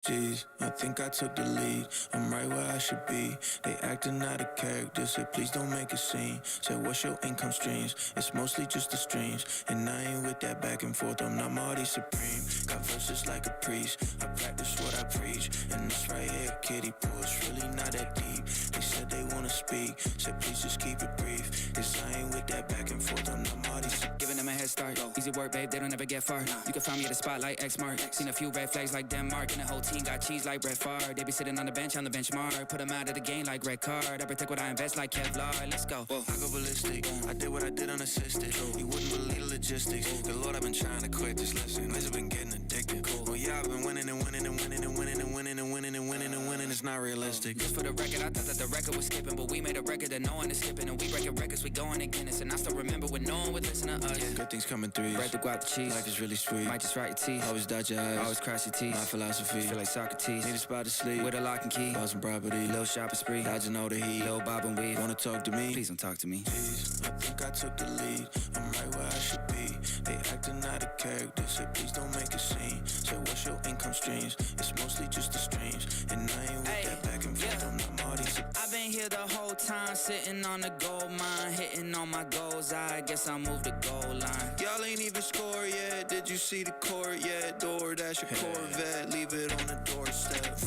Jeez, I think I took the lead. I'm right where I should be. They acting out of character. Said, please don't make a scene. Said, what's your income streams? It's mostly just the streams. And I ain't with that back and forth. I'm not Marty Supreme. Got verses like a priest. I practice what I preach. And this right here, kiddie pool, it's really not that deep. They said they wanna speak. Said, please just keep it brief. Cause I ain't with that back and forth. I'm not Marty Supreme. Giving them a head start. Easy work, babe, they don't ever get far. You can find me at a spot like X-Mark. Seen a few red flags like Denmark. And the whole team got cheese like Brett Favre. They be sitting on the benchmark. Put them out of the game like red card. I protect what I invest like Kevlar. Let's go. Whoa. I go ballistic. I did what I did unassisted. You wouldn't believe the logistics. Good Lord, I've been trying to quit. Just listen, I've been getting addicted. Oh yeah, I've been winning and winning and winning and winning and winning and winning and winning and winning. It's not realistic. Just for the record, I thought that the record was skipping, but we made a record that no one is skipping. And we breaking records, we going to Guinness. And I still remember when no one would listen to us. Good things coming through. Bread to guap the cheese. Life is really sweet. Might just write your teeth. Always dot your eyes. Always cross your teeth. My philosophy. Feel like Socrates. Need a spot to sleep. With a lock and key. Bought some property. Little shopping spree. Dodging all the heat. Little bob and weave. Wanna talk to me? Please don't talk to me. Jeez, I think I took the lead. I'm right where I should be. They acting out of character. Said, please don't make a scene. Said, what's your income streams? It's mostly just the streams. And I ain't with that back and forth. I'm not Marty Supreme. I've been here the whole time, sitting on the gold mine, hitting all my goals. I guess I moved the goal line. Y'all ain't even scored yet. Did you see the court yet? DoorDash your Corvette, leave it on the doorstep.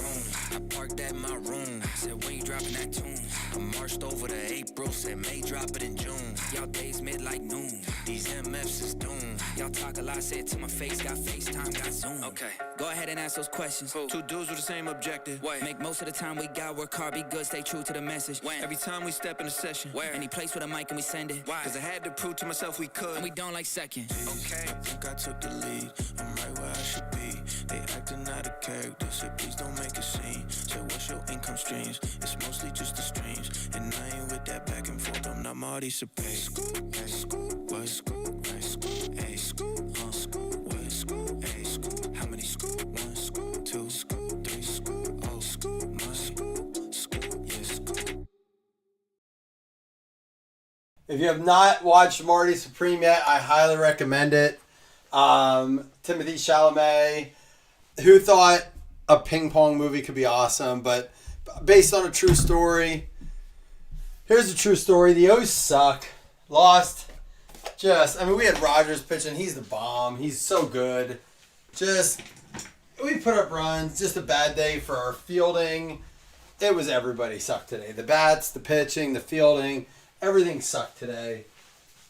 I parked at my room, said when you dropping that tune. I marched over to April, said May drop it in June. Y'all days mid like noon. These MFs is doomed. Y'all talk a lot, say it to my face, got FaceTime, got Zoom. Okay, go ahead and ask those questions. Two dudes with the same objective. What? Make most of the time we got work hard, be good, stay true to the message. When? Every time we step in a session. Where? Any place with a mic and we send it. Why? Cause I had to prove to myself we could. And we don't like second. Okay, I think I took the lead. I'm right where I should be. They acting out of character. Said, please don't make a scene. Said, what's your income streams? It's mostly just the streams. And I ain't with that back and forth. I'm not Marty Supreme. Scoop, scoop, what? Scoop, scoop, hey, scoop, scoop, what? Scoop, hey, scoop. How many scoop? One scoop, two scoop, three scoop, oh scoop, my scoop, scoop, yeah, scoop. If you have not watched Marty Supreme yet, I highly recommend it. Timothy Chalamet, who thought a ping pong movie could be awesome, but based on a true story. Here's a true story. The O's suck. Lost. We had Rogers pitching. He's the bomb. He's so good. We put up runs. Just a bad day for our fielding. It was everybody sucked today. The bats, the pitching, the fielding. Everything sucked today.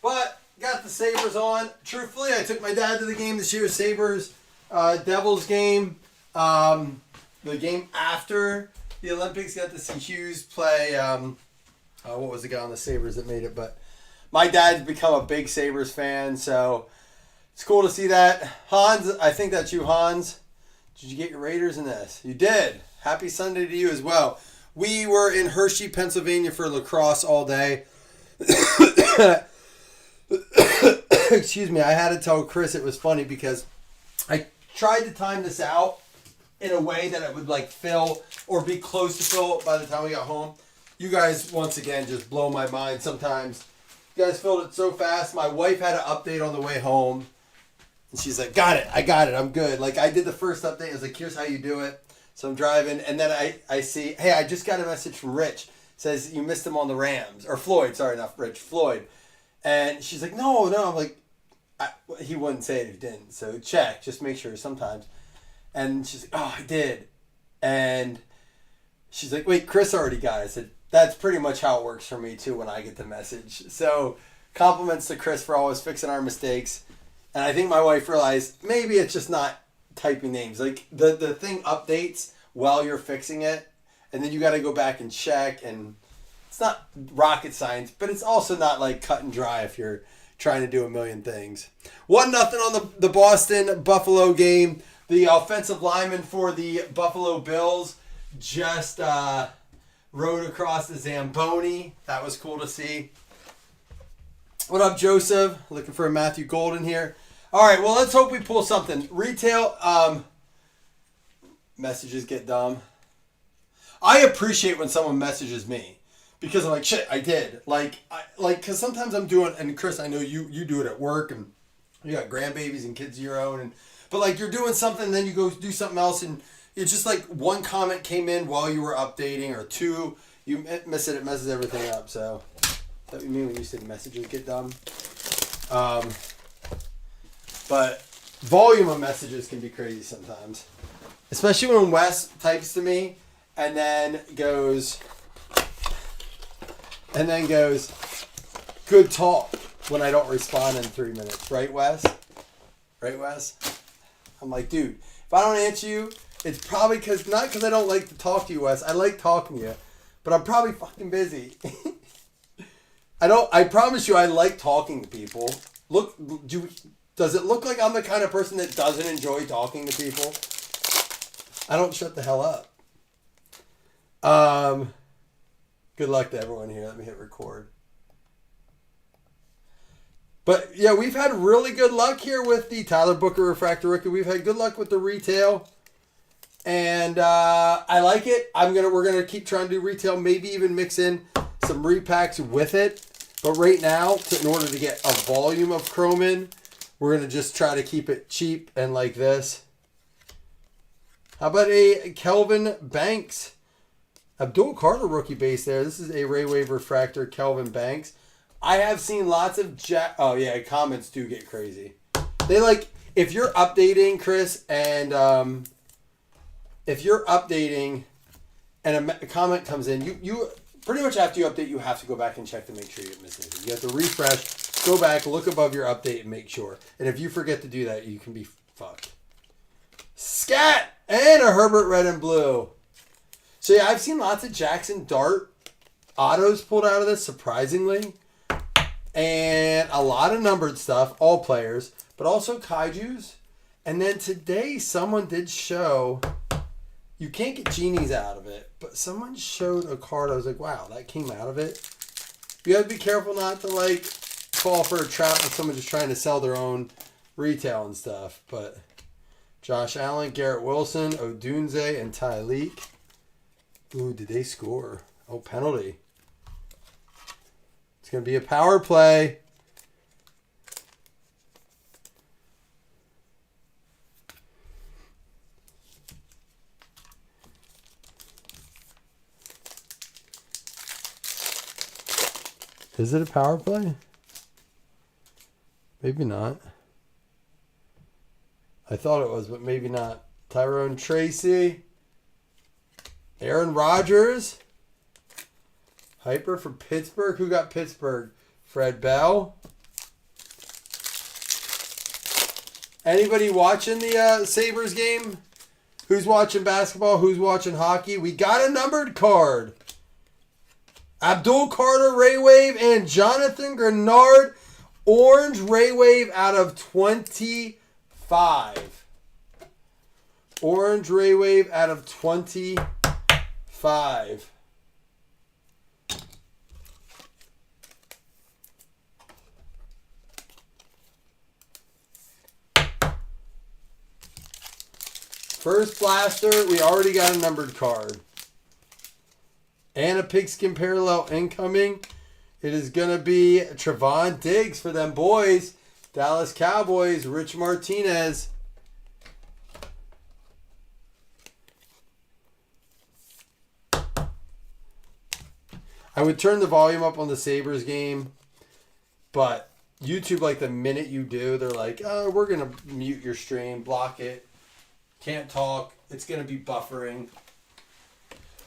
But got the Sabres on. Truthfully, I took my dad to the game this year. Sabres, Devils game. The game after the Olympics, got to see Hughes play. What was the guy on the Sabres that made it? But my dad's become a big Sabres fan, so it's cool to see that. Hans, I think that's you, Hans. Did you get your Raiders in this? You did. Happy Sunday to you as well. We were in Hershey, Pennsylvania for lacrosse all day. Excuse me, I had to tell Chris it was funny because I tried to time this out in a way that it would like fill or be close to fill by the time we got home. You guys, once again, just blow my mind sometimes. You guys filled it so fast. My wife had an update on the way home. And she's like, got it, I'm good. Like, I did the first update. I was like, here's how you do it. So I'm driving, and then I see, hey, I just got a message from Rich. It says you missed him on the Rams. Or Floyd, sorry, not Rich, Floyd. And she's like, no. I'm like, he wouldn't say it if he didn't. So check, just make sure sometimes. And she's like, oh, I did. And she's like, wait, Chris already got it. I said, that's pretty much how it works for me, too, when I get the message. So compliments to Chris for always fixing our mistakes. And I think my wife realized maybe it's just not typing names. Like, the thing updates while you're fixing it. And then you got to go back and check. And it's not rocket science, but it's also not, like, cut and dry if you're trying to do a million things. 1-0 on the Boston-Buffalo game. The offensive lineman for the Buffalo Bills just rode across the Zamboni. That was cool to see. What up, Joseph? Looking for a Matthew Golden here. All right, well, let's hope we pull something. Retail messages get dumb. I appreciate when someone messages me because I'm like, shit, I did. Because sometimes I'm doing, and Chris, I know you do it at work, and you got grandbabies and kids of your own, but like you're doing something, and then you go do something else, and it's just like one comment came in while you were updating, or two, you miss it, it messes everything up. So, that's what you mean when you said messages get dumb. But volume of messages can be crazy sometimes. Especially when Wes types to me and then goes, good talk, when I don't respond in 3 minutes. Right, Wes? Right, Wes? I'm like, dude, if I don't answer you, it's probably not because I don't like to talk to you, Wes. I like talking to you, but I'm probably fucking busy. I promise you I like talking to people. Look, does it look like I'm the kind of person that doesn't enjoy talking to people? I don't shut the hell up. Good luck to everyone here. Let me hit record. But yeah, we've had really good luck here with the Tyler Booker Refractor Rookie. We've had good luck with the retail, and I like it. We're gonna keep trying to do retail. Maybe even mix in some repacks with it. But right now, in order to get a volume of chrome in, we're gonna just try to keep it cheap and like this. How about a Kelvin Banks? Abdul Carter rookie base there. This is a Ray Wave Refractor Kelvin Banks. I have seen lots of oh yeah, comments do get crazy. They like, if you're updating, Chris, and if you're updating and a comment comes in, you pretty much after you update, you have to go back and check to make sure you didn't miss anything. You have to refresh, go back, look above your update, and make sure. And if you forget to do that, you can be fucked. Scat! And a Herbert Red and Blue. So yeah, I've seen lots of Jackson Dart autos pulled out of this, surprisingly. And a lot of numbered stuff, all players, but also kaijus. And then today, someone did show, you can't get genies out of it, but someone showed a card. I was like, wow, that came out of it. You have to be careful not to like fall for a trap with someone just trying to sell their own retail and stuff. But Josh Allen, Garrett Wilson, Odunze, and Tyreek. Ooh, did they score? Oh, penalty. It's going to be a power play. Is it a power play? Maybe not. I thought it was, but maybe not. Tyrone Tracy. Aaron Rodgers. Hyper for Pittsburgh. Who got Pittsburgh? Fred Bell. Anybody watching the Sabres game? Who's watching basketball? Who's watching hockey? We got a numbered card. Abdul Carter Ray Wave and Jonathan Grenard orange Ray Wave out of 25. Orange Ray Wave out of 25. First blaster, we already got a numbered card. And a pigskin parallel incoming. It is going to be Trevon Diggs for them boys. Dallas Cowboys, Rich Martinez. I would turn the volume up on the Sabres game, but YouTube, like the minute you do, they're like, oh, we're going to mute your stream, block it, can't talk, it's going to be buffering.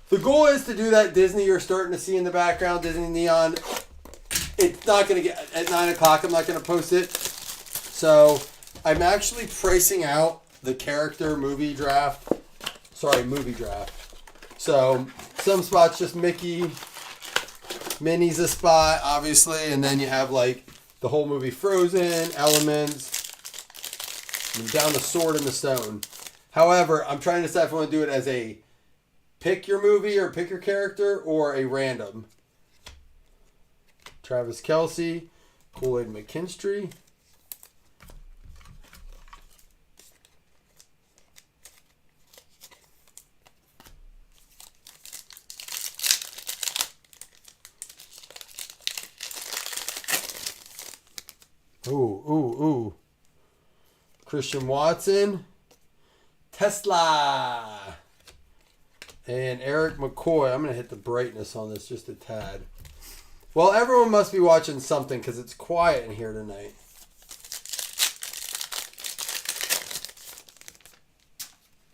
The goal is to do that Disney you're starting to see in the background, Disney Neon. It's not going to get, at 9 o'clock, I'm not going to post it. So I'm actually pricing out the character movie draft. Movie draft. So some spots just Mickey, Minnie's a spot, obviously, and then you have like the whole movie Frozen, Elements, and down the Sword and the Stone. However, I'm trying to decide if I want to do it as a pick your movie or pick your character or a random. Travis Kelce, Kool-Aid McKinstry. Ooh. Christian Watson. Tesla. And Eric McCoy. I'm going to hit the brightness on this just a tad. Well, everyone must be watching something because it's quiet in here tonight.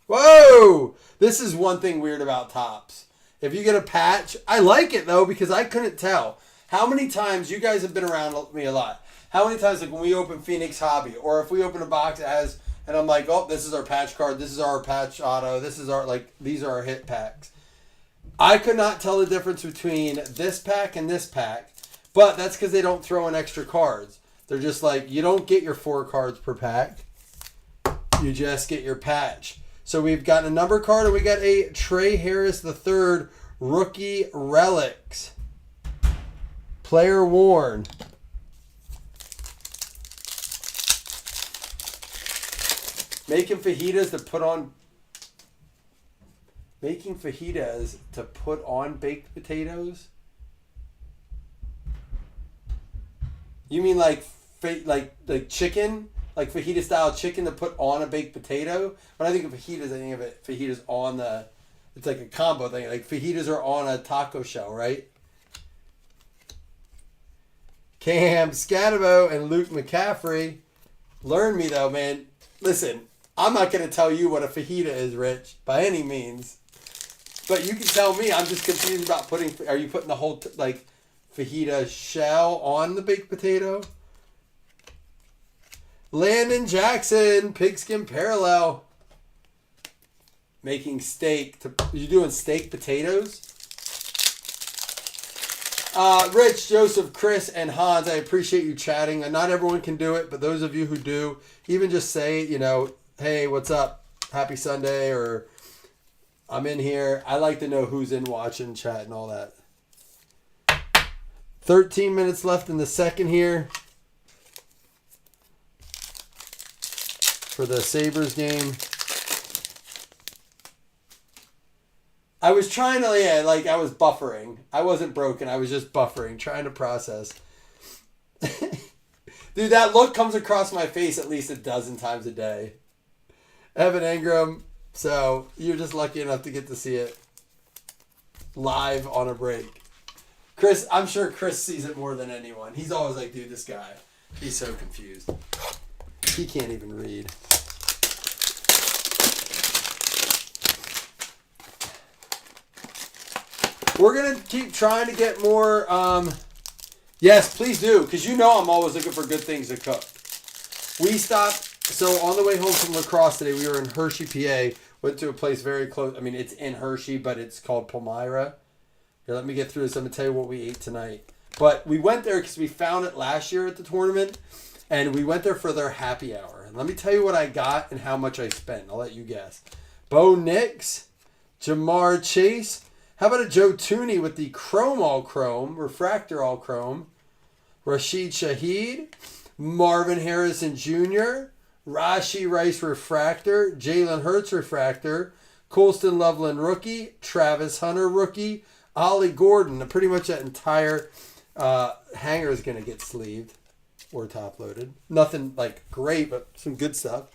Whoa! This is one thing weird about Topps. If you get a patch, I like it though because I couldn't tell. How many times, you guys have been around me a lot. How many times, like when we open Phoenix Hobby, or if we open a box that has, and I'm like, oh, this is our patch card, this is our patch auto, this is our, like, these are our hit packs. I could not tell the difference between this pack and this pack, but that's because they don't throw in extra cards. They're just like, you don't get your 4 cards per pack. You just get your patch. So we've got a number card, and we got a Trey Harris III Rookie Relics. Player worn. Making fajitas to put on baked potatoes? You mean like chicken? Like fajita style chicken to put on a baked potato? When I think of fajitas, I think of it fajitas on the, it's like a combo thing. Like fajitas are on a taco shell, right? Cam Scatabo and Luke McCaffrey. Learn me though, man. Listen, I'm not going to tell you what a fajita is, Rich, by any means. But you can tell me. I'm just confused about putting, are you putting the whole, fajita shell on the baked potato? Landon Jackson, Pigskin Parallel. Making steak. You doing steak potatoes? Rich, Joseph, Chris, and Hans, I appreciate you chatting. And not everyone can do it, but those of you who do, even just say, hey, what's up? Happy Sunday, or I'm in here. I like to know who's in watching, chat, and all that. 13 minutes left in the second here for the Sabres game. I was trying to, I was buffering. I wasn't broken. I was just buffering, trying to process. Dude, that look comes across my face at least a dozen times a day. Evan Engram, so you're just lucky enough to get to see it live on a break. Chris, I'm sure Chris sees it more than anyone. He's always like, dude, this guy, he's so confused. He can't even read. We're going to keep trying to get more. Yes, please do, because I'm always looking for good things to cook. We stopped. So on the way home from lacrosse today, we were in Hershey, PA. Went to a place very close. I mean, it's in Hershey, but it's called Palmyra. Here, let me get through this. I'm going to tell you what we ate tonight. But we went there because we found it last year at the tournament. And we went there for their happy hour. And let me tell you what I got and how much I spent. I'll let you guess. Bo Nix, Jamar Chase. How about a Joe Tooney with the Chrome All Chrome, Refractor All Chrome. Rashid Shaheed, Marvin Harrison Jr., Rashi Rice Refractor, Jalen Hurts Refractor, Colston Loveland Rookie, Travis Hunter Rookie, Ollie Gordon. Pretty much that entire hanger is going to get sleeved or top loaded. Nothing great, but some good stuff.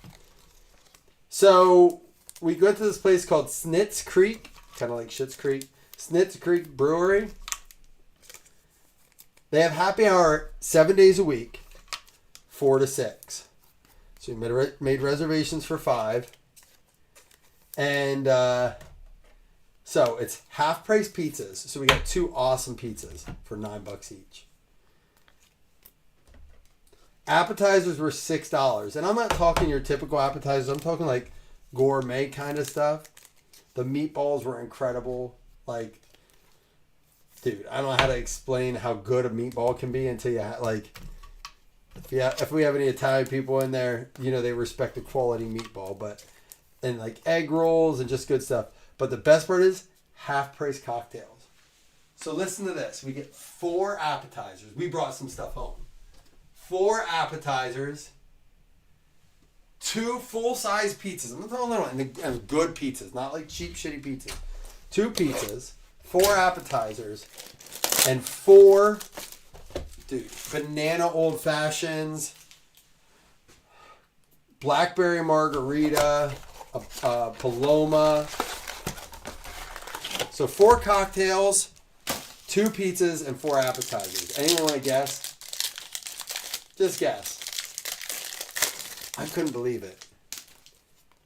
So we went to this place called Snitz Creek, kind of like Schitt's Creek. Snitz Creek Brewery. They have happy hour 7 days a week, 4 to 6. So we made reservations for 5. And so it's half price pizzas. So we got 2 awesome pizzas for $9 each. Appetizers were $6. And I'm not talking your typical appetizers. I'm talking like gourmet kind of stuff. The meatballs were incredible. Dude, I don't know how to explain how good a meatball can be until you if we have any Italian people in there, they respect the quality meatball, and egg rolls and just good stuff. But the best part is half price cocktails. So listen to this. We get 4 appetizers. We brought some stuff home. 4 appetizers, 2 full-size pizzas. I'm not talking about good pizzas, not like cheap, shitty pizzas. 2 pizzas, 4 appetizers, and 4, banana old fashions, blackberry margarita, a Paloma. So 4 cocktails, 2 pizzas, and 4 appetizers. Anyone want to guess? Just guess. I couldn't believe it.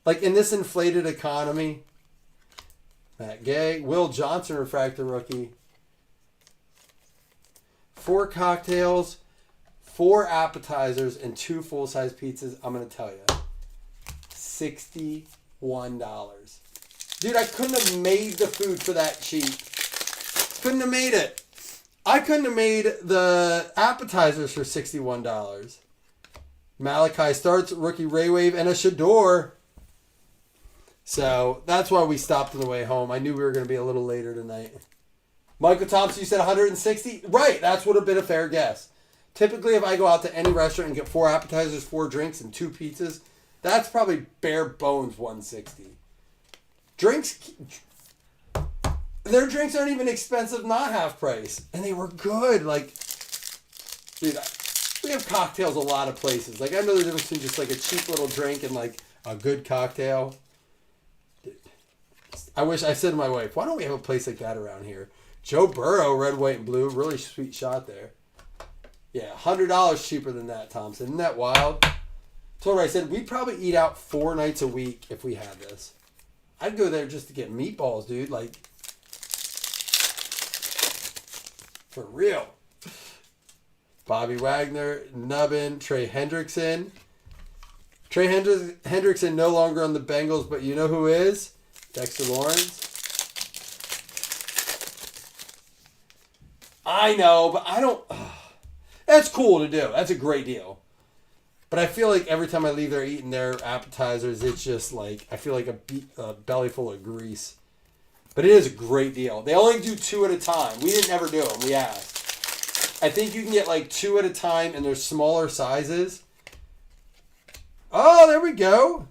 Like, in this inflated economy, Matt Gay, Will Johnson, refractor rookie. 4 cocktails, 4 appetizers, and 2 full-size pizzas. I'm going to tell you. $61. Dude, I couldn't have made the food for that cheap. Couldn't have made it. I couldn't have made the appetizers for $61. Malachi starts, rookie Ray Wave, and a Shador. So that's why we stopped on the way home. I knew we were going to be a little later tonight. Michael Thompson, you said 160? Right, that's would have been a fair guess. Typically, if I go out to any restaurant and get 4 appetizers, 4 drinks, and 2 pizzas, that's probably bare bones 160. Drinks, their drinks aren't even expensive, not half price. And they were good. Like, dude, we have cocktails a lot of places. Like, I know the difference between just like a cheap little drink and like a good cocktail. I wish, I said to my wife, why don't we have a place like that around here? Joe Burrow, red, white, and blue. Really sweet shot there. Yeah, $100 cheaper than that, Thompson. Isn't that wild? Told her, I said, we'd probably eat out 4 nights a week if we had this. I'd go there just to get meatballs, dude. Like, for real. Bobby Wagner, Nubbin, Trey Hendrickson. Trey Hendrickson no longer on the Bengals, but you know who is? Dexter Lawrence. I know, but I don't... That's cool to do. That's a great deal. But I feel like every time I leave there eating their appetizers, it's just like, I feel like a belly full of grease. But it is a great deal. They only do 2 at a time. We didn't ever do them. We asked. I think you can get like 2 at a time and they're smaller sizes. Oh, there we go.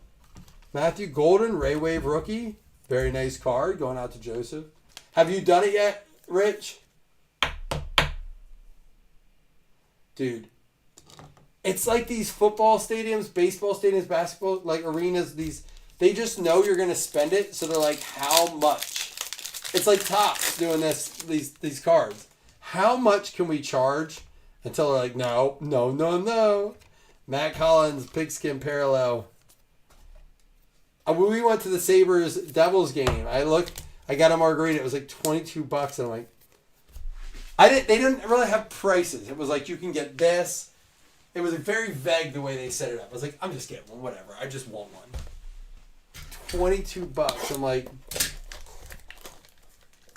Matthew Golden, Ray Wave rookie. Very nice card going out to Joseph. Have you done it yet, Rich? Dude. It's like these football stadiums, baseball stadiums, basketball, like arenas, they just know you're going to spend it, so they're like, how much? It's like Topps doing these cards. How much can we charge? Until they're like, no. Matt Collins, Pigskin Parallel. When we went to the Sabres Devils game, I got a margarita, it was like $22, and I'm like, they didn't really have prices. It was like, you can get this. It was very vague the way they set it up. I was like, I'm just getting one, whatever. I just want one. $22. I'm like,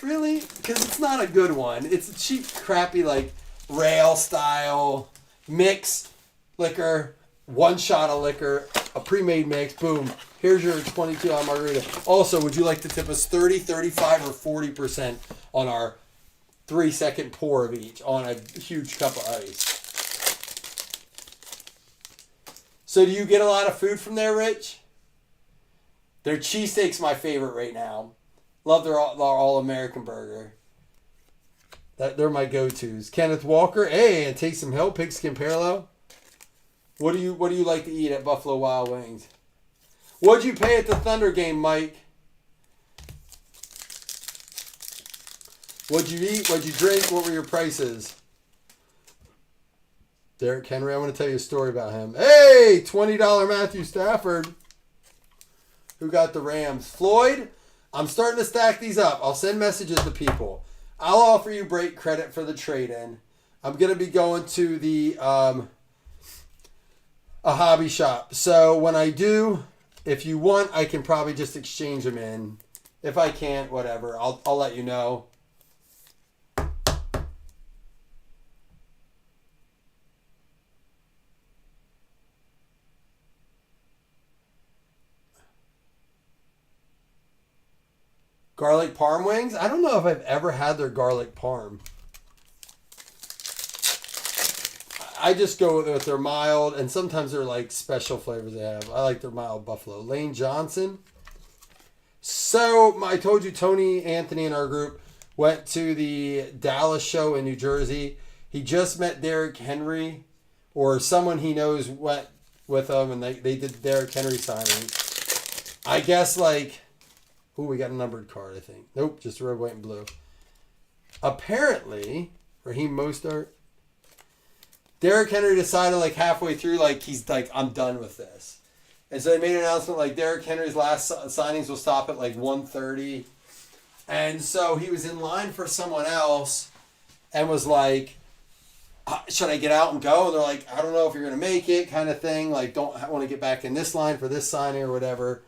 really? Because it's not a good one. It's a cheap, crappy, like, rail style mix liquor, 1 shot of liquor, a pre-made mix, boom. Here's your $22 margarita. Also, would you like to tip us 30, 35, or 40% on our 3-second pour of each on a huge cup of ice? So do you get a lot of food from there, Rich? Their cheesesteak's my favorite right now. Love their all-American burger. They're my go-tos. Kenneth Walker, hey, and Taysom Hill, Pigskin Parallel. What do you like to eat at Buffalo Wild Wings? What'd you pay at the Thunder game, Mike? What'd you eat? What'd you drink? What were your prices? Derrick Henry, I want to tell you a story about him. Hey, $20 Matthew Stafford. Who got the Rams? Floyd, I'm starting to stack these up. I'll send messages to people. I'll offer you break credit for the trade-in. I'm going to be going to the a hobby shop. So when I do, if you want, I can probably just exchange them in. If I can't, whatever. I'll let you know. Garlic parm wings? I don't know if I've ever had their garlic parm. I just go with their mild, and sometimes they're like special flavors they have. I like their mild buffalo. Lane Johnson. So, I told you Tony Anthony in our group went to the Dallas show in New Jersey. He just met Derrick Henry, or someone he knows went with him, and they did Derrick Henry signing. I guess like, ooh, we got a numbered card, I think. Nope, just red, white, and blue. Apparently, Raheem Mostert, Derrick Henry decided like halfway through, like he's like, I'm done with this. And so they made an announcement like Derrick Henry's last signings will stop at like 1:30. And so he was in line for someone else and was like, should I get out and go? And they're like, I don't know if you're going to make it, kind of thing. Like, don't want to get back in this line for this signing or whatever.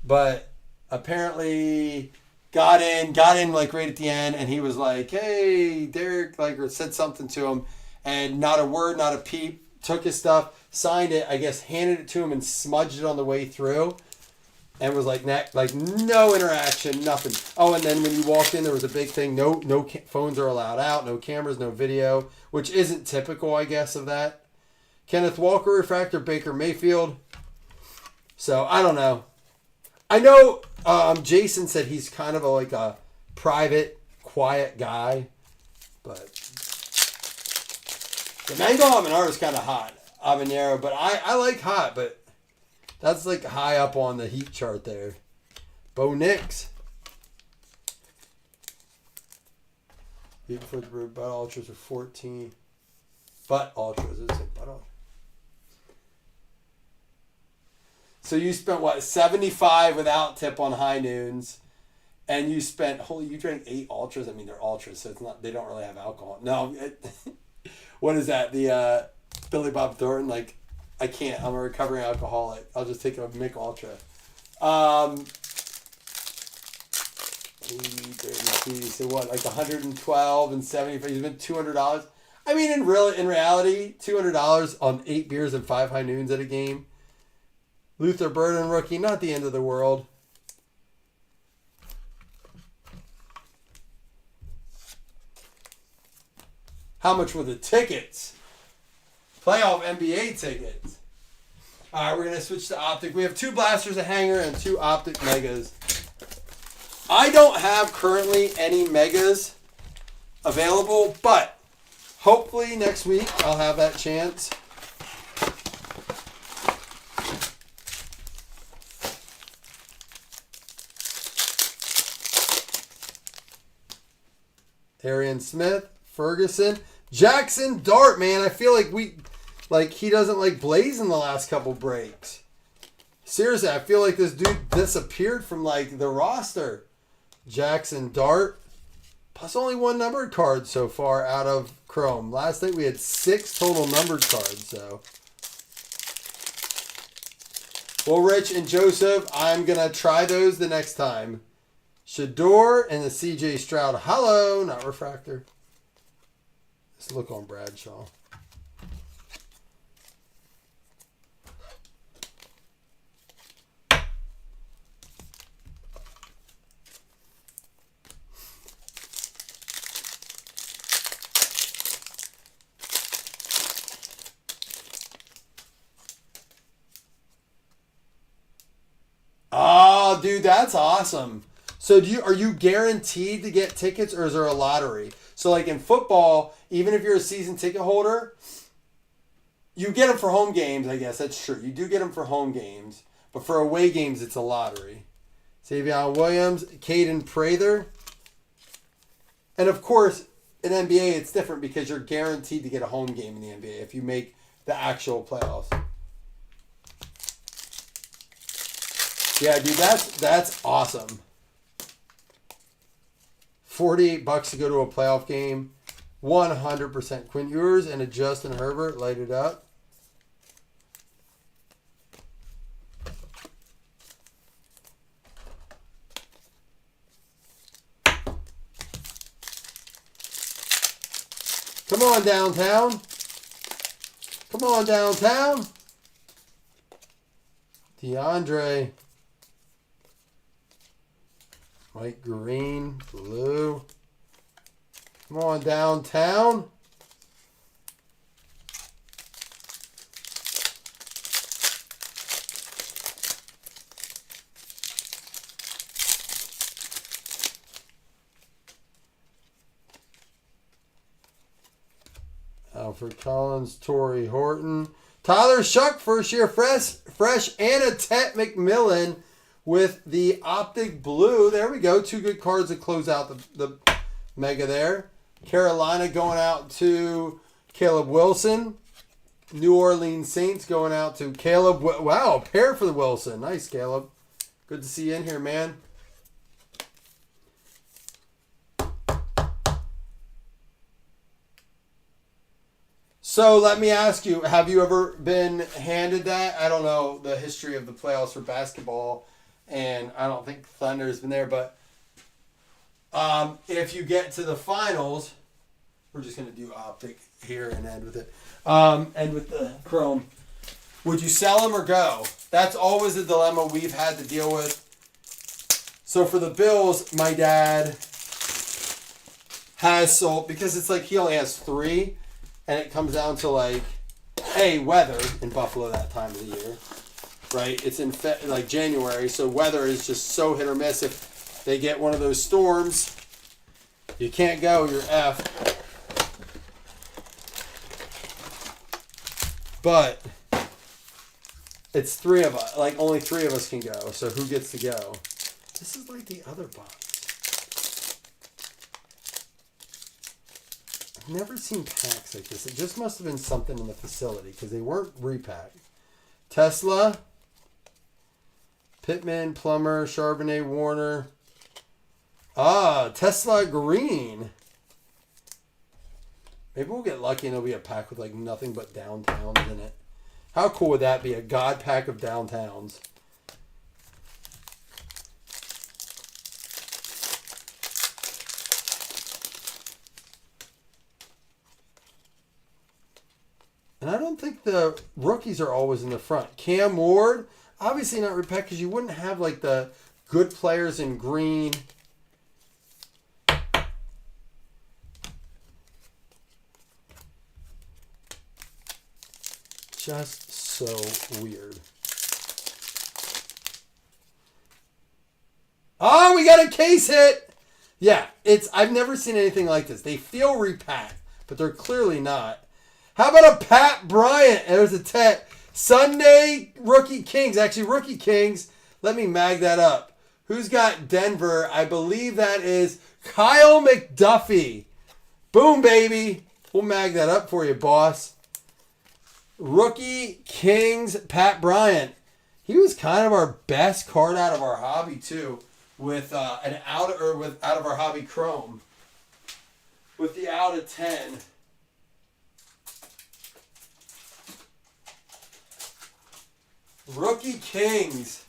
But apparently got in like right at the end. And he was like, hey, Derek, like, or said something to him. And not a word, not a peep. Took his stuff, signed it, I guess, handed it to him and smudged it on the way through. And was like no interaction, nothing. Oh, and then when you walked in, there was a big thing. No phones are allowed out. No cameras, no video, which isn't typical, I guess, of that. Kenneth Walker refractor, Baker Mayfield. So I don't know. I know Jason said he's kind of like a private, quiet guy, but the mango habanero is kind of hot, habanero. But I like hot, but. That's like high up on the heat chart there. Bo Nix. Before the brew, butt ultras are 14. Butt ultras. It's like butt ultras. So you spent what, 75 without tip on high noons, and you spent you drank 8 ultras. I mean, they're ultras, so it's not, they don't really have alcohol. No, what is that? The Billy Bob Thornton, like. I can't. I'm a recovering alcoholic. I'll just take a Mick Ultra. 32, so what? Like 112 and 75. You spent $200. I mean, in reality, $200 on 8 beers and 5 high noons at a game. Luther Burden rookie, not the end of the world. How much were the tickets? Playoff NBA tickets. All right, we're going to switch to Optic. We have 2 blasters, a hanger, and 2 Optic megas. I don't have currently any megas available, but hopefully next week I'll have that chance. Arian Smith, Ferguson, Jackson Dart, man. I feel like he doesn't like blaze in the last couple breaks. Seriously, I feel like this dude disappeared from like the roster. Jackson Dart. Plus only 1 numbered card so far out of Chrome. Last night we had 6 total numbered cards, so. Well, Rich and Joseph, I'm going to try those the next time. Shador and the CJ Stroud. Hello, not refractor. Let's look on Bradshaw. Oh, dude, that's awesome. So are you guaranteed to get tickets, or is there a lottery? So like in football, even if you're a season ticket holder, you get them for home games, I guess. That's true. You do get them for home games. But for away games, it's a lottery. Savion Williams, Caden Prather. And of course, in NBA, it's different because you're guaranteed to get a home game in the NBA if you make the actual playoffs. Yeah, dude, that's awesome. $48 to go to a playoff game. 100%. Quinn Ewers and a Justin Herbert. Light it up. Come on, downtown. Come on, downtown. DeAndre. White, green, blue. Come on, downtown. Alfred Collins, Torrey Horton. Tyler Shuck, first year fresh, and a Tet McMillan. with the Optic Blue. There we go. 2 good cards to close out the mega there. Carolina going out to Caleb Wilson. New Orleans Saints going out to Caleb. Wow, a pair for the Wilson. Nice, Caleb. Good to see you in here, man. So let me ask you, have you ever been handed that? I don't know the history of the playoffs for basketball, and I don't think Thunder's been there, but if you get to the finals, we're just going to do Optic here and end with it. End with the Chrome. Would you sell them or go? That's always a dilemma we've had to deal with. So for the Bills, my dad has sold, because it's like he only has 3, and it comes down to like, weather in Buffalo that time of the year, right? It's in like January, so weather is just so hit or miss. If they get one of those storms, you can't go, you're F. But it's 3 of us, like only 3 of us can go, so who gets to go? This is like the other box. I've never seen packs like this. It just must have been something in the facility because they weren't repacked. Tesla, Pittman, Plummer, Charbonnet, Warner. Tesla green. Maybe we'll get lucky and it'll be a pack with like nothing but downtowns in it. How cool would that be? A God pack of downtowns. And I don't think the rookies are always in the front. Cam Ward, obviously not repacked because you wouldn't have like the good players in green. Just so weird. Oh, we got a case hit. Yeah, I've never seen anything like this. They feel repacked, but they're clearly not. How about a Pat Bryant? There's a Tet. Sunday Rookie Kings. Actually, Rookie Kings. Let me mag that up. Who's got Denver? I believe that is Kyle McDuffie. Boom, baby. We'll mag that up for you, boss. Rookie Kings, Pat Bryant. He was kind of our best card out of our hobby too, with out of our hobby Chrome, with the out of 10. Rookie Kings.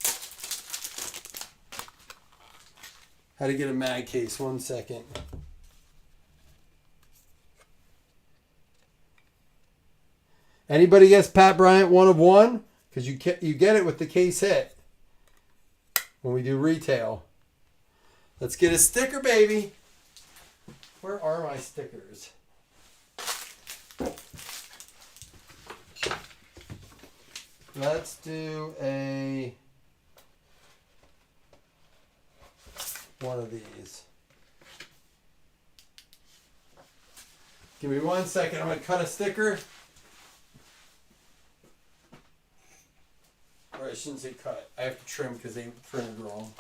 Had to get a mag case. 1 second. Anybody guess Pat Bryant 1 of 1? Because you get it with the case hit when we do retail. Let's get a sticker, baby. Where are my stickers? Let's do one of these. Give me 1 second. I'm going to cut a sticker. Or I shouldn't say cut. I have to trim because they printed wrong.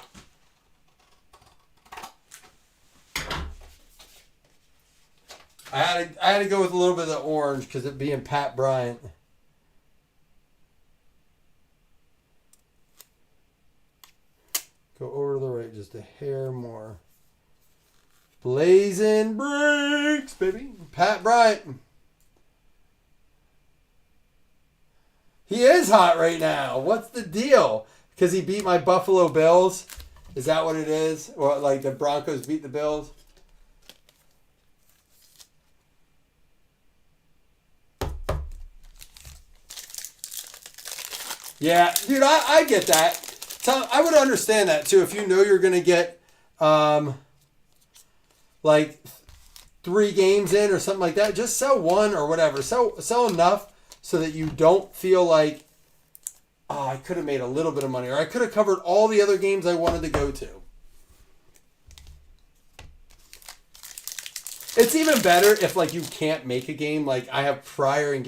I had to go with a little bit of the orange because it being Pat Bryant. Go over to the right just a hair more. Blazing Bricks, baby. Pat Bryant. He is hot right now. What's the deal? Because he beat my Buffalo Bills? Is that what it is? Or like the Broncos beat the Bills? Yeah, dude, I get that. I would understand that too. If you know you're going to get like 3 games in or something like that, just sell 1 or whatever. Sell enough so that you don't feel like, oh, I could have made a little bit of money or I could have covered all the other games I wanted to go to. It's even better if like you can't make a game. Like I have prior and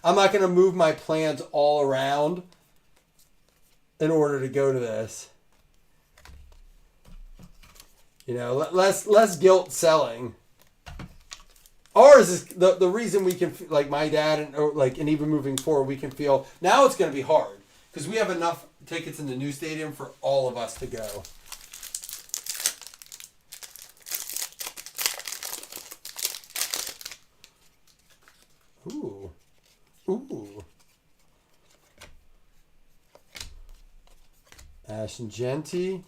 I'm not going to move my plans all around in order to go to this. You know, less guilt selling. Ours is the reason we can, like my dad and even moving forward, we can feel now it's going to be hard because we have enough tickets in the new stadium for all of us to go. Ooh. Ashton Genty.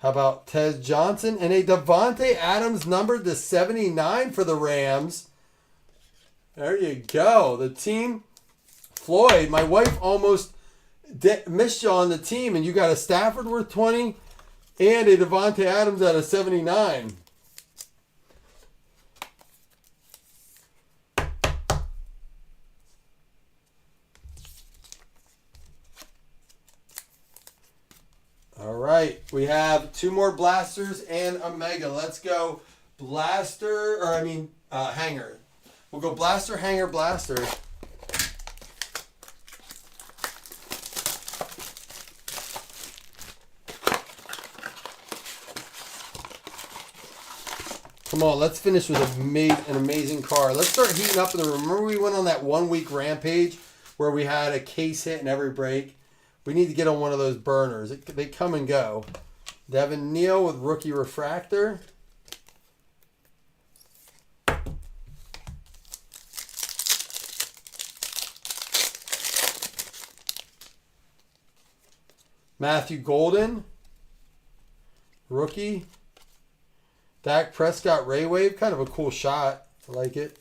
How about Tez Johnson and a Devontae Adams numbered to 79 for the Rams. There you go. The team. Floyd, my wife almost missed you on the team, and you got a Stafford worth 20 and a Devontae Adams at a 79. All right, we have 2 more blasters and a mega. Let's go hanger. We'll go blaster, hanger, blaster. Come on, let's finish with an amazing card. Let's start heating up in the room. Remember we went on that 1 week rampage where we had a case hit in every break? We need to get on one of those burners. They come and go. Devin Neal with rookie refractor. Matthew Golden, rookie. Dak Prescott Ray Wave, kind of a cool shot. I like it.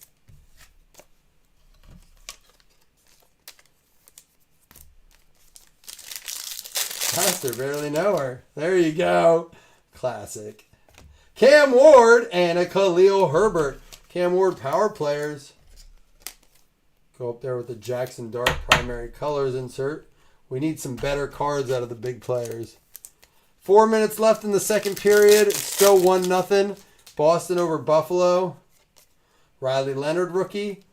Pastor, barely know her. There you go. Classic. Cam Ward and a Khalil Herbert. Cam Ward power players. Go up there with the Jackson Dart primary colors insert. We need some better cards out of the big players. 4 minutes left in the second period. It's still 1-0. Boston over Buffalo. Riley Leonard rookie.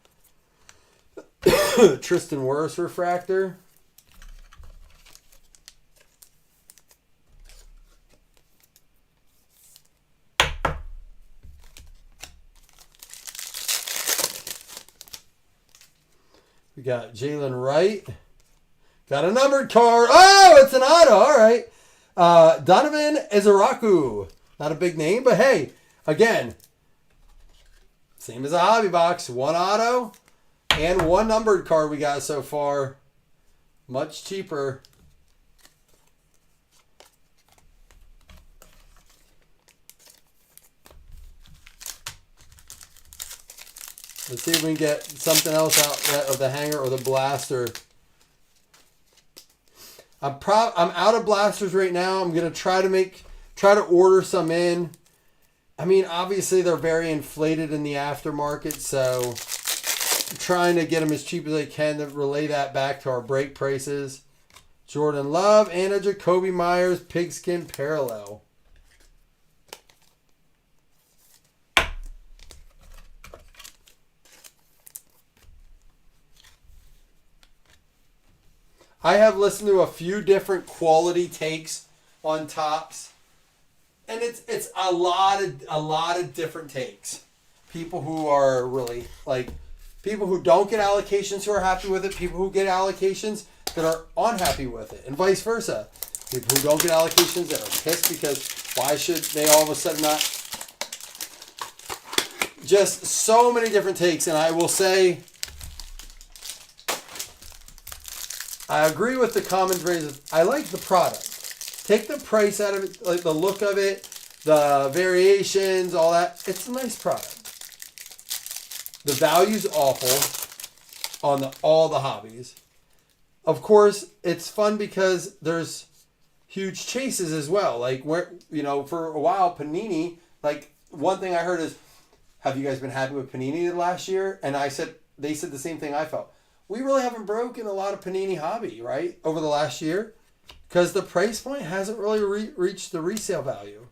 Tristan Wirfs refractor. We got Jalen Wright. Got a numbered card. Oh, it's an auto. All right. Donovan Ezeraku. Not a big name, but hey, again, same as a hobby box. 1 auto and 1 numbered card we got so far. Much cheaper. Let's see if we can get something else out of the hanger or the blaster. I'm out of blasters right now. I'm gonna try to order some in. I mean, obviously they're very inflated in the aftermarket, so I'm trying to get them as cheap as I can to relay that back to our break prices. Jordan Love and a Jacoby Myers pigskin parallel. I have listened to a few different quality takes on Topps, and it's a lot of different takes. People who are really people who don't get allocations who are happy with it, people who get allocations that are unhappy with it, and vice versa. People who don't get allocations that are pissed because why should they all of a sudden not? Just so many different takes, and I will say, I agree with the common phrases. I like the product. Take the price out of it, like the look of it, the variations, all that. It's a nice product. The value's awful on all the hobbies. Of course, it's fun because there's huge chases as well. Like for a while, Panini. Like one thing I heard is, "Have you guys been happy with Panini last year?" And they said the same thing I felt. We really haven't broken a lot of Panini hobby, right, over the last year because the price point hasn't really reached the resale value.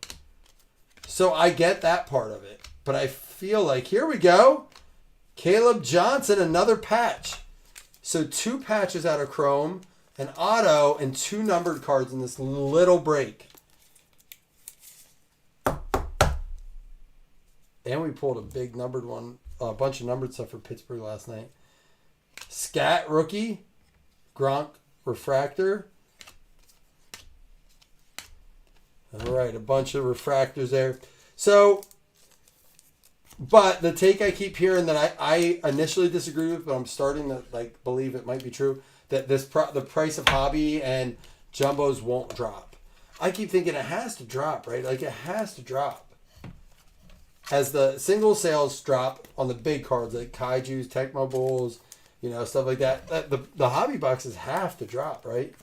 So I get that part of it. But I feel like, here we go. Caleb Johnson, another patch. So 2 patches out of Chrome, an auto, and 2 numbered cards in this little break. And we pulled a big numbered one, a bunch of numbered stuff for Pittsburgh last night. Scat rookie, Gronk refractor. All right, a bunch of refractors there. So, but the take I keep hearing that I initially disagree with, but I'm starting to like believe it might be true, that the price of hobby and jumbos won't drop. I keep thinking it has to drop, right? Like it has to drop. As the single sales drop on the big cards like Kaijus, Tecmo Bulls, stuff like that, the hobby boxes have to drop, right?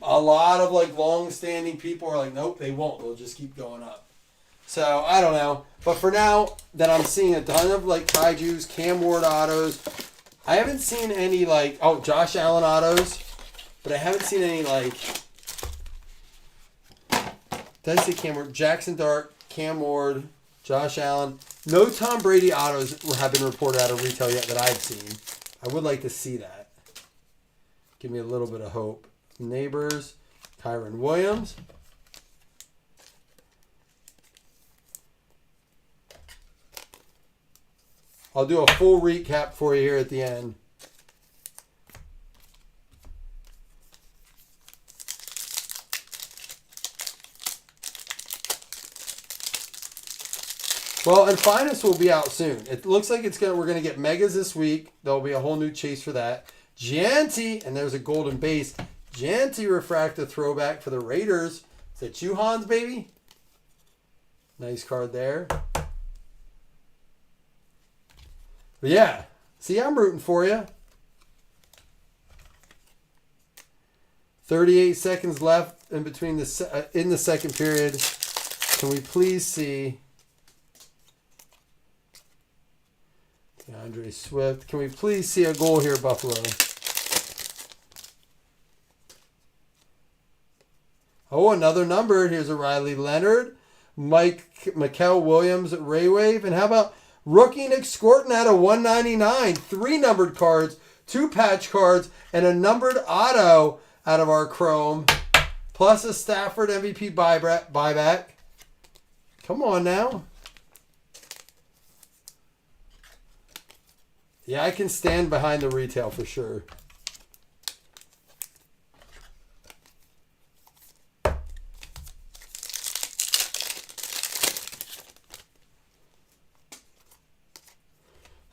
A lot of like long-standing people are like, nope, they won't. They'll just keep going up. So I don't know, but for now, that I'm seeing a ton of like Kaijus, Cam Ward autos. I haven't seen any like Josh Allen autos, but I haven't seen any like. Did I say Cam Ward? Jackson Dart, Cam Ward, Josh Allen. No Tom Brady autos have been reported out of retail yet that I've seen. I would like to see that. Give me a little bit of hope. Neighbors, Kyron Williams. I'll do a full recap for you here at the end. Well, and Finest will be out soon. It looks like we're gonna get Megas this week. There'll be a whole new chase for that. Gianti, and there's a golden base. Gianti refractor throwback for the Raiders. Is that you, Hans, baby? Nice card there. But yeah, see, I'm rooting for you. 38 seconds left in between in the second period. Can we please see DeAndre Swift? Can we please see a goal here, Buffalo? Oh, another number. Here's a Riley Leonard, Mikel Williams, Ray Wave, and how about rookie Nick Scorton out of 199? 3 numbered cards, 2 patch cards, and a numbered auto out of our Chrome, plus a Stafford MVP buyback. Come on now. Yeah, I can stand behind the retail for sure.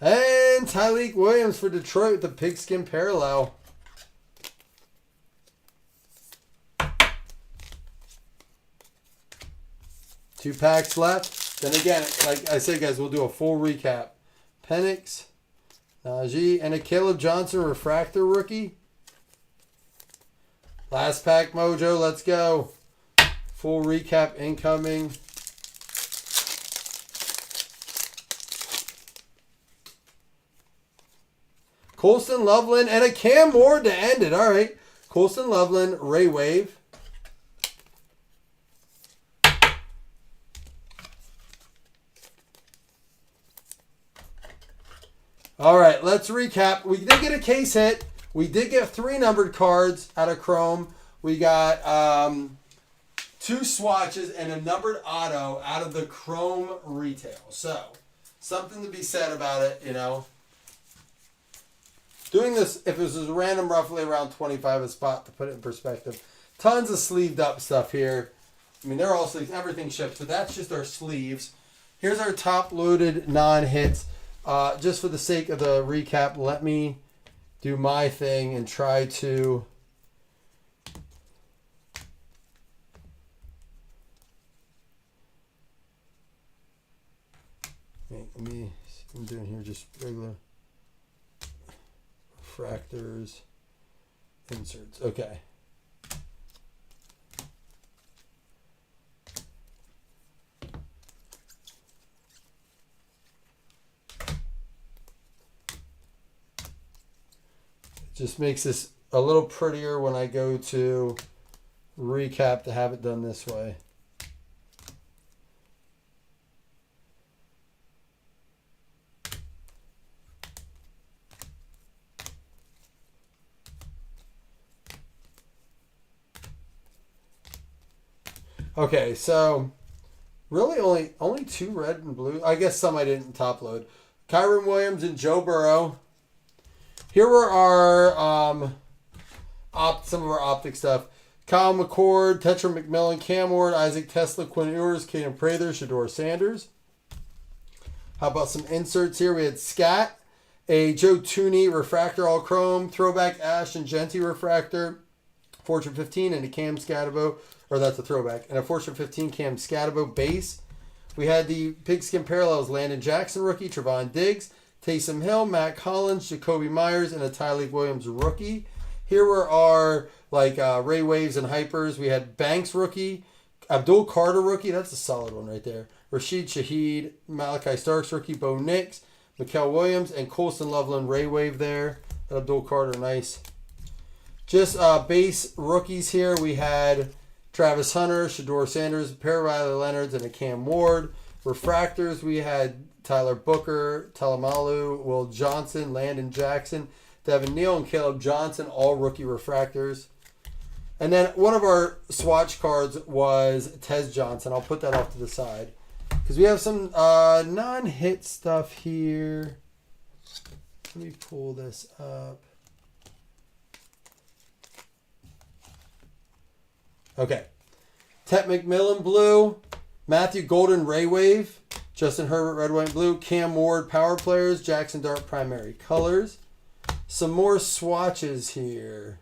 And Tyreek Williams for Detroit with the pigskin parallel. Two packs left. Then again, like I said, guys, we'll do a full recap. Penix, Najee, and a Caleb Johnson refractor rookie. Last pack, Mojo. Let's go. Full recap incoming. Colston Loveland and a Cam Ward to end it. All right. Colston Loveland, Ray Wave. All right, let's recap. We did get a case hit. We did get 3 numbered cards out of Chrome. We got 2 swatches and a numbered auto out of the Chrome retail. So, something to be said about it, Doing this, if it was a random, roughly around 25 a spot, to put it in perspective. Tons of sleeved up stuff here. I mean, they're all sleeves. Everything ships, but that's just our sleeves. Here's our top-loaded non-hits. Just for the sake of the recap, let me do my thing and try to... Let me see what I'm doing here, just regular... refractors, inserts. Okay. It just makes this a little prettier when I go to recap to have it done this way. Okay, so Really, only 2 red and blue. I guess some I didn't top load. Kyron Williams and Joe Burrow. Here were our some of our Optic stuff. Kyle McCord, Tetra McMillan, Cam Ward, Isaac Tesla, Quinn Ewers, Caden Prather, Shador Sanders. How about some inserts here? We had Scat, a Joe Tooney Refractor All Chrome, Throwback Ashton Genty Refractor, Fortune 15, and a Cam Scatabo, or that's a throwback, and a Fortune 15 Cam Scatabo base. We had the Pigskin Parallels, Landon Jackson rookie, Trevon Diggs, Taysom Hill, Matt Collins, Jacoby Myers, and a Tyleek Williams rookie. Here were our Ray Waves and Hypers. We had Banks rookie, Abdul Carter rookie. That's a solid one right there. Rashid Shaheed, Malachi Starks rookie, Bo Nix, Mikael Williams, and Colson Loveland Ray Wave there. That Abdul Carter, nice. Just base rookies here. We had Travis Hunter, Shador Sanders, Per Riley Leonards, and a Cam Ward. Refractors, we had Tyler Booker, Telemalu, Will Johnson, Landon Jackson, Devin Neal, and Caleb Johnson, all rookie refractors. And then one of our swatch cards was Tez Johnson. I'll put that off to the side. Because we have some non-hit stuff here. Let me pull this up. Okay. Tet McMillan blue, Matthew Golden Ray Wave, Justin Herbert red, white, and blue, Cam Ward power players, Jackson Dart primary colors. Some more swatches here.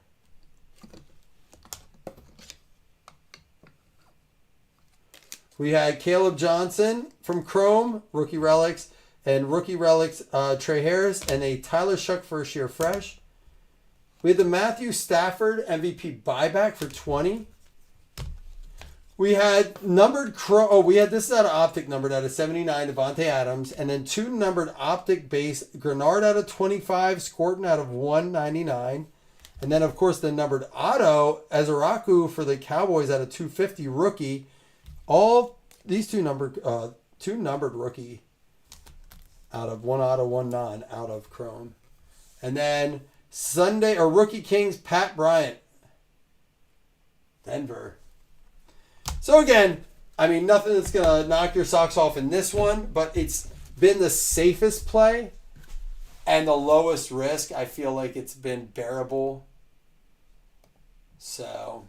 We had Caleb Johnson from Chrome, rookie relics, and rookie relics Trey Harris, and a Tyler Shuck first year fresh. We had the Matthew Stafford MVP buyback for 20. We had numbered we had this is out of Optic numbered out of 79, Devontae Adams, and then 2 numbered Optic base, Grenard out of 25, Scorton out of 199, and then of course the numbered auto Ezeraku for the Cowboys out of 250 rookie. All these two numbered rookie out of 1 auto, 1 non out of Chrome, and then Sunday or rookie Kings Pat Bryant, Denver. So again, I mean, nothing that's going to knock your socks off in this one, but it's been the safest play and the lowest risk. I feel like it's been bearable. So,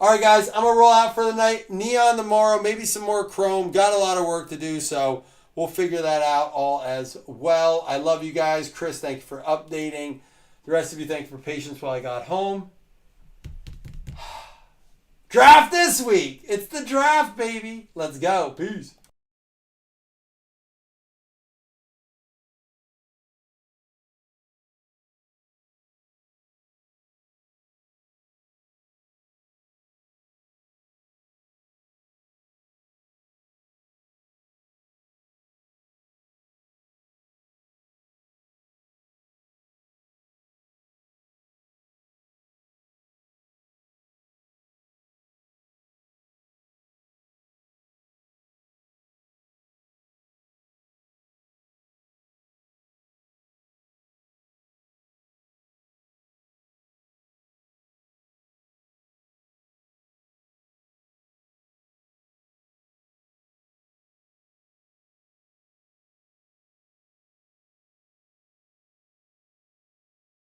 all right, guys, I'm going to roll out for the night. Neon tomorrow, maybe some more Chrome. Got a lot of work to do, so we'll figure that out all as well. I love you guys. Chris, thank you for updating. The rest of you, thank you for patience while I got home. Draft this week. It's the draft, baby. Let's go. Peace.